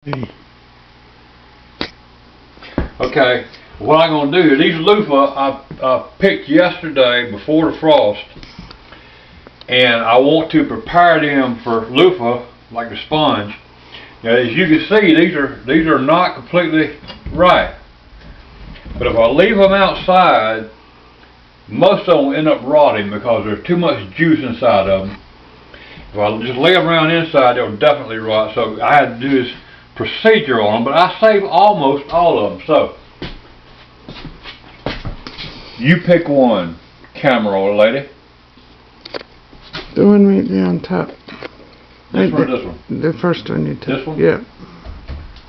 Okay, what I'm going to do, these loofah I picked yesterday before the frost, and I want to prepare them for loofah like the sponge. Now, as you can see, these are not completely right, but if I leave them outside, most of them end up rotting because there's too much juice inside of them. If I just lay them around inside, they'll definitely rot. So I had to do this procedure on them, but I saved almost all of them. So you pick one, camera lady. The one right there on top. This one or this one? The first one you took. This one? Yeah.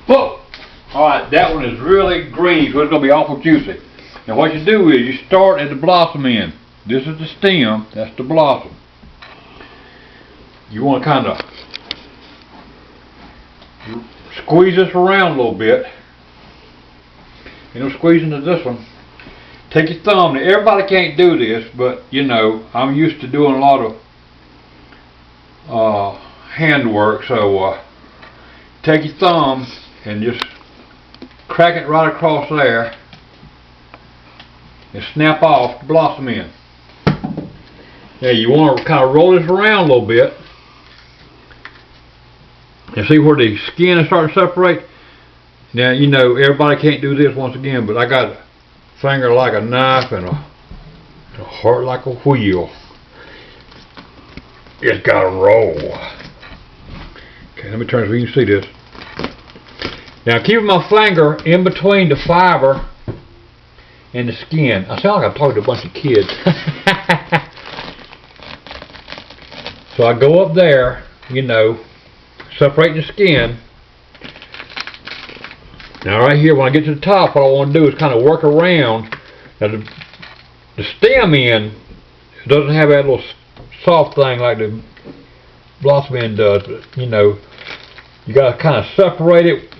Whoa! Alright, that one is really green, so it's going to be awful juicy. Now what you do is you start at the blossom end. This is the stem, that's the blossom. You want to kind of squeeze this around a little bit. Squeeze into this one. Take your thumb. Now, everybody can't do this, but you know, I'm used to doing a lot of handwork, so take your thumb and just crack it right across there and snap off the blossom end. Now you want to kind of roll this around a little bit and see where the skin is starting to separate. Now, you know, everybody can't do this once again, but I got a finger like a knife and a heart like a wheel. It's got to roll. Okay, let me turn so you can see this. Now, keeping my finger in between the fiber and the skin. I sound like I'm talking to a bunch of kids. So I go up there, you know, separating the skin. Now right here, when I get to the top, what I want to do is kind of work around. Now the stem end doesn't have that little soft thing like the blossom end does, but you know, you got to kind of separate it.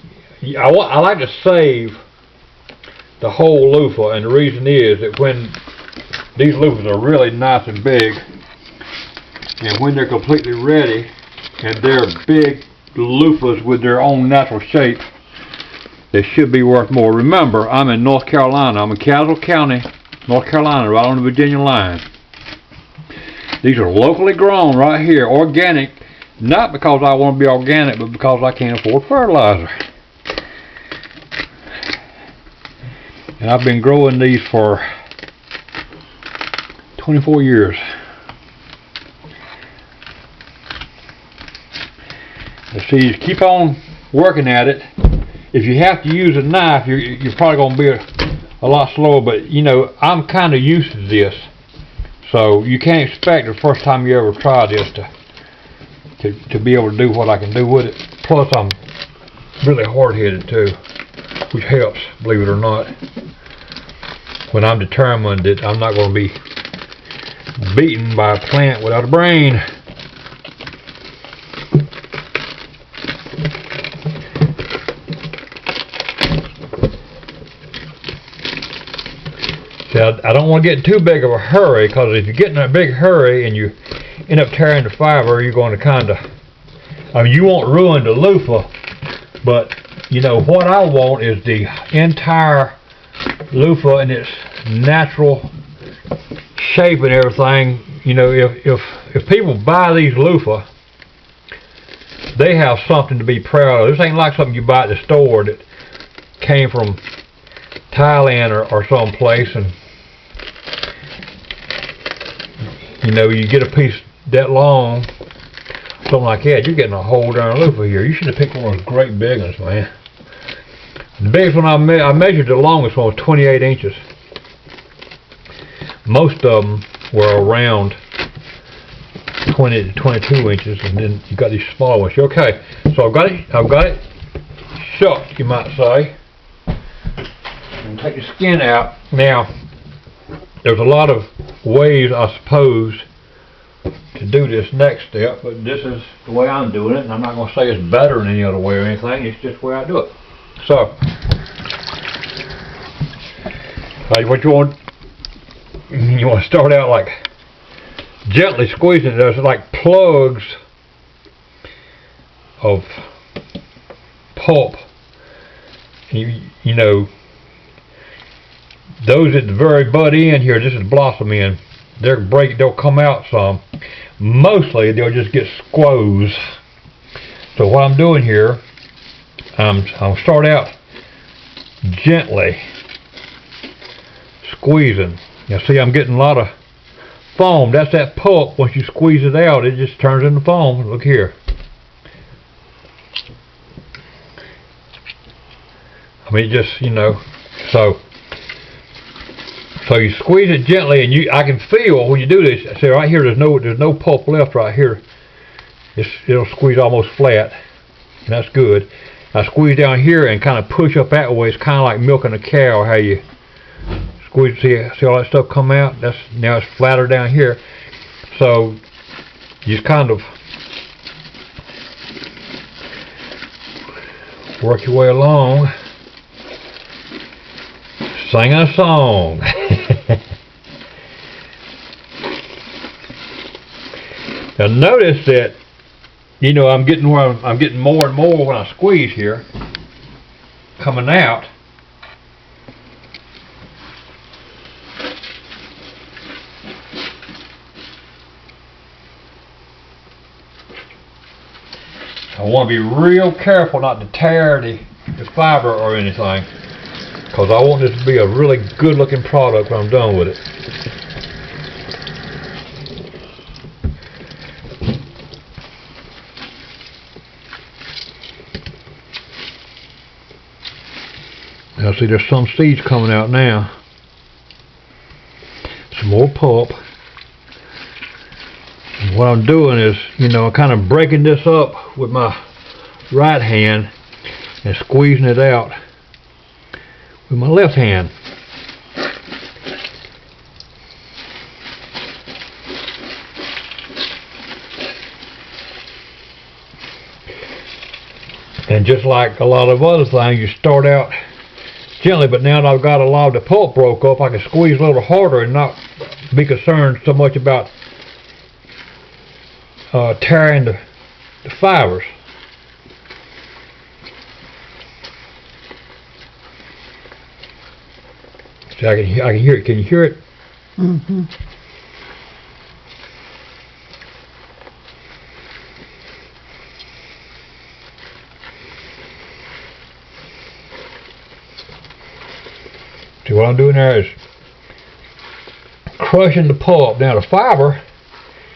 I like to save the whole loofah, and the reason is that when these loofahs are really nice and big, and when they're completely ready, and they're big loofahs with their own natural shape, they should be worth more. Remember, I'm in North Carolina. I'm in Castle County, North Carolina, right on the Virginia line. These are locally grown right here, organic, not because I want to be organic, but because I can't afford fertilizer. And I've been growing these for 24 years. So you keep on working at it. If you have to use a knife, you're probably going to be a lot slower, but you know, I'm kind of used to this. So you can't expect the first time you ever try this to be able to do what I can do with it. Plus I'm really hard-headed too, which helps, believe it or not, when I'm determined that I'm not going to be beaten by a plant without a brain. See, I don't want to get in too big of a hurry, because if you get in a big hurry and you end up tearing the fiber, you're going to kind of, I mean, you won't ruin the loofah, but you know what I want is the entire loofah in its natural shape and everything. You know, if people buy these loofah, they have something to be proud of. This ain't like something you buy at the store that came from Thailand or someplace, and you know, you get a piece that long, something like that, you're getting a whole darn loofah here. You should have picked one of those great big ones, man. The biggest one I measured, the longest one was 28 inches. Most of them were around 20 to 22 inches, and then you got these smaller ones. Okay, so I've got it shucked, you might say. And take the skin out. Now, there's a lot of ways, I suppose, to do this next step, but this is the way I'm doing it, and I'm not going to say it's better than any other way or anything. It's just the way I do it. So, what you want to start out like gently squeezing. There's like plugs of pulp. You know, those at the very butt end here, this is blossom end, they'll come out some. Mostly they'll just get squoze. So what I'm doing here, I'll start out gently squeezing. Now see, I'm getting a lot of foam. That's that pulp. Once you squeeze it out, it just turns into foam. Look here. I mean, just, you know, so you squeeze it gently, and I can feel when you do this. See right here, there's no pulp left right here. It'll squeeze almost flat, and that's good. I squeeze down here and kind of push up that way. It's kind of like milking a cow. How you squeeze, see all that stuff come out? Now it's flatter down here. So you just kind of work your way along, singing a song. Now notice that, you know, I'm getting more and more when I squeeze here, coming out. I want to be real careful not to tear the fiber or anything, because I want this to be a really good looking product when I'm done with it. Now see, there's some seeds coming out now. Some more pulp. And what I'm doing is, you know, I'm kind of breaking this up with my right hand and squeezing it out with my left hand. And just like a lot of other things, you start out gently, but now that I've got a lot of the pulp broke up, I can squeeze a little harder and not be concerned so much about tearing the fibers. See, I can hear it. Can you hear it? Mm-hmm. See, what I'm doing there is crushing the pulp. Now the fiber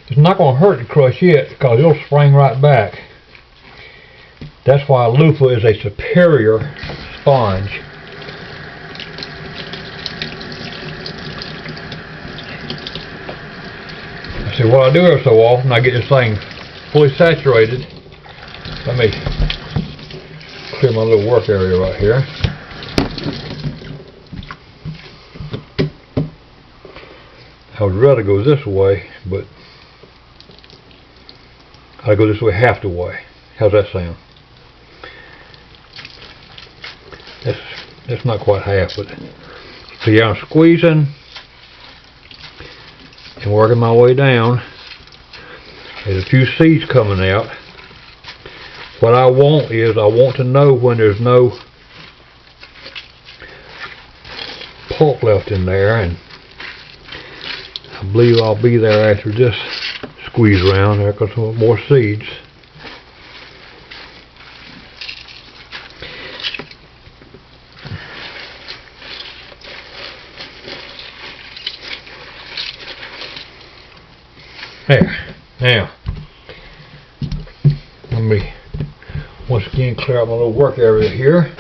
is not going to hurt to crush it, because it'll spring right back. That's why loofah is a superior sponge. See, what I do every so often, I get this thing fully saturated. Let me clear my little work area right here. I would rather go this way, but I go this way half the way. How's that sound? That's not quite half, but see, I'm squeezing and working my way down. There's a few seeds coming out. What I want is, I want to know when there's no pulp left in there, and I believe I'll be there after this squeeze around. There comes some more seeds. There. Now, let me once again clear out my little work area here.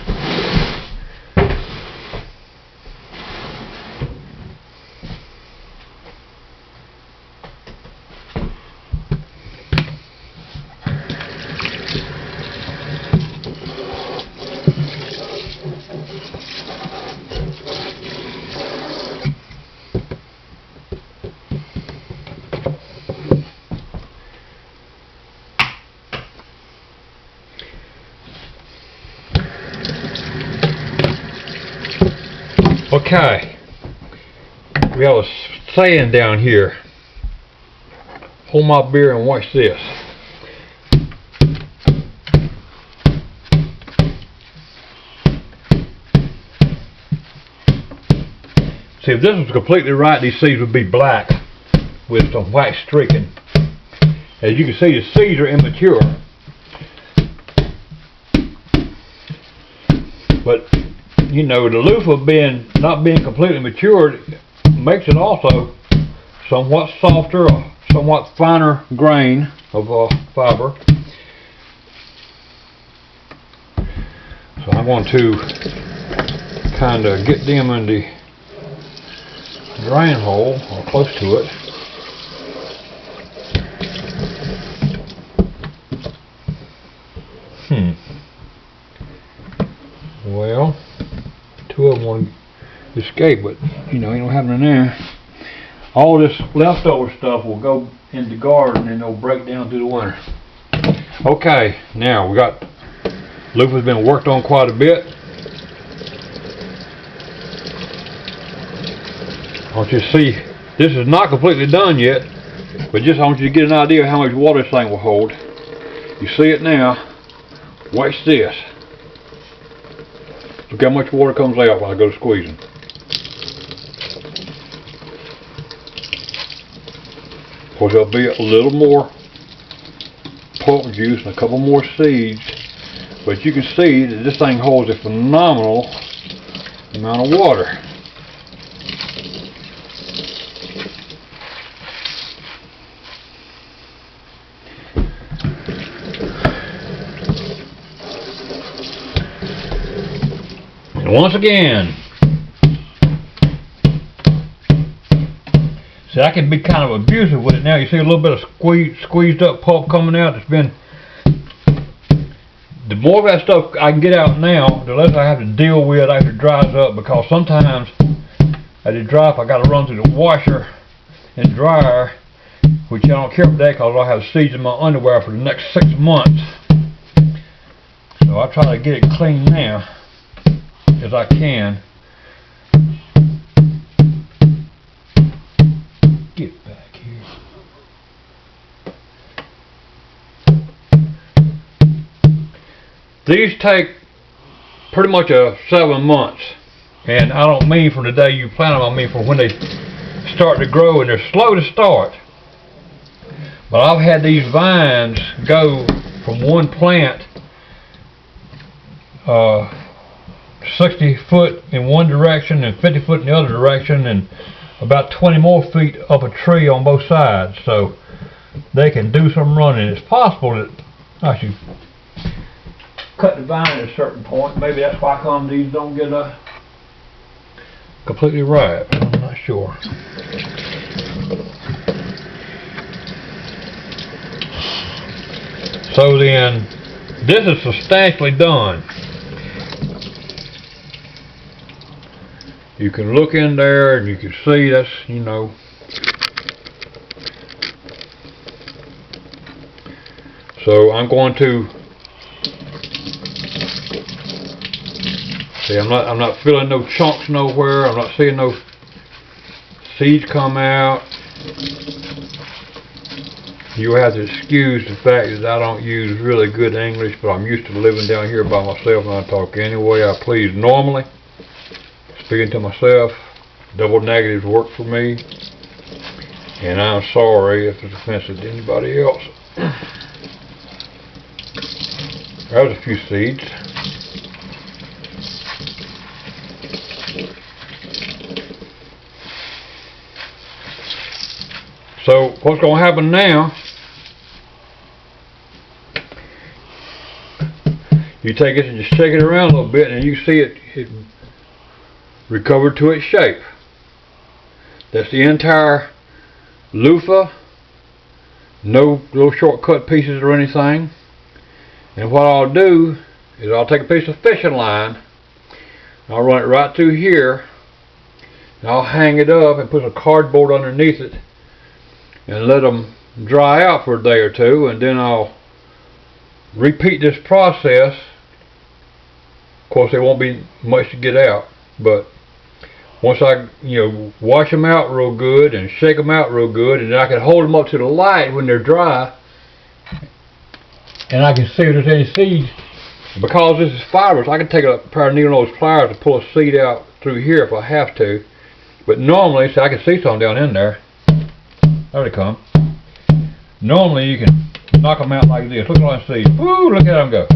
Okay, we have a saying down here. Hold my beer and watch this. See, if this was completely right, these seeds would be black with some white streaking. As you can see, the seeds are immature. But, you know, the loofah not being completely matured makes it also somewhat softer, or somewhat finer grain of fiber. So I'm going to kind of get them in the drain hole, or close to it. Well, two of them want to escape, but you know, ain't no happening there. All this leftover stuff will go in the garden and it'll break down through the winter. Okay, now we got loofah's been worked on quite a bit. I want you to see, this is not completely done yet, but just I want you to get an idea of how much water this thing will hold. You see it now. Watch this. Look how much water comes out when I go squeezing. Of course, there'll be a little more pulp juice and a couple more seeds, but you can see that this thing holds a phenomenal amount of water. And once again, see, I can be kind of abusive with it now. You see a little bit of squeezed up pulp coming out. It's been, the more of that stuff I can get out now, the less I have to deal with after it dries up, because sometimes as it dries up, I got to run through the washer and dryer, which I don't care for that because I'll have seeds in my underwear for the next 6 months. So I try to get it clean now as I can. Get back here. These take pretty much 7 months, and I don't mean from the day you plant them, I mean from when they start to grow, and they're slow to start. But I've had these vines go from one plant 60 foot in one direction and 50 foot in the other direction, and about 20 more feet up a tree on both sides, so they can do some running. It's possible that I should cut the vine at a certain point. Maybe that's why come these don't get completely ripe. I'm not sure. So then, this is substantially done. You can look in there and you can see that's, you know, so I'm going to see, I'm not feeling no chunks nowhere. I'm not seeing no seeds come out. You have to excuse the fact that I don't use really good English, but I'm used to living down here by myself and I talk any way I please normally. Speaking to myself, double negatives work for me, and I'm sorry if it's offensive to anybody else. There's a few seeds. So what's going to happen now, you take it and just shake it around a little bit, and you see it recover to its shape. That's the entire loofah, no little shortcut pieces or anything. And what I'll do is I'll take a piece of fishing line, I'll run it right through here, and I'll hang it up and put a cardboard underneath it and let them dry out for a day or two, and then I'll repeat this process. Of course, there won't be much to get out, but once I, wash them out real good and shake them out real good, and then I can hold them up to the light when they're dry, and I can see if there's any seeds. Because this is fibrous, I can take a pair of needle nose pliers to pull a seed out through here if I have to. But normally, see, I can see some down in there. There they come. Normally you can knock them out like this. Look what I see. Woo, look at them go.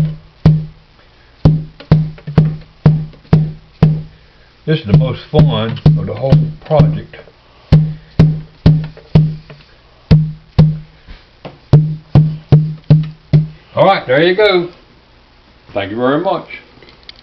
This is the most fun of the whole project. Alright, there you go. Thank you very much.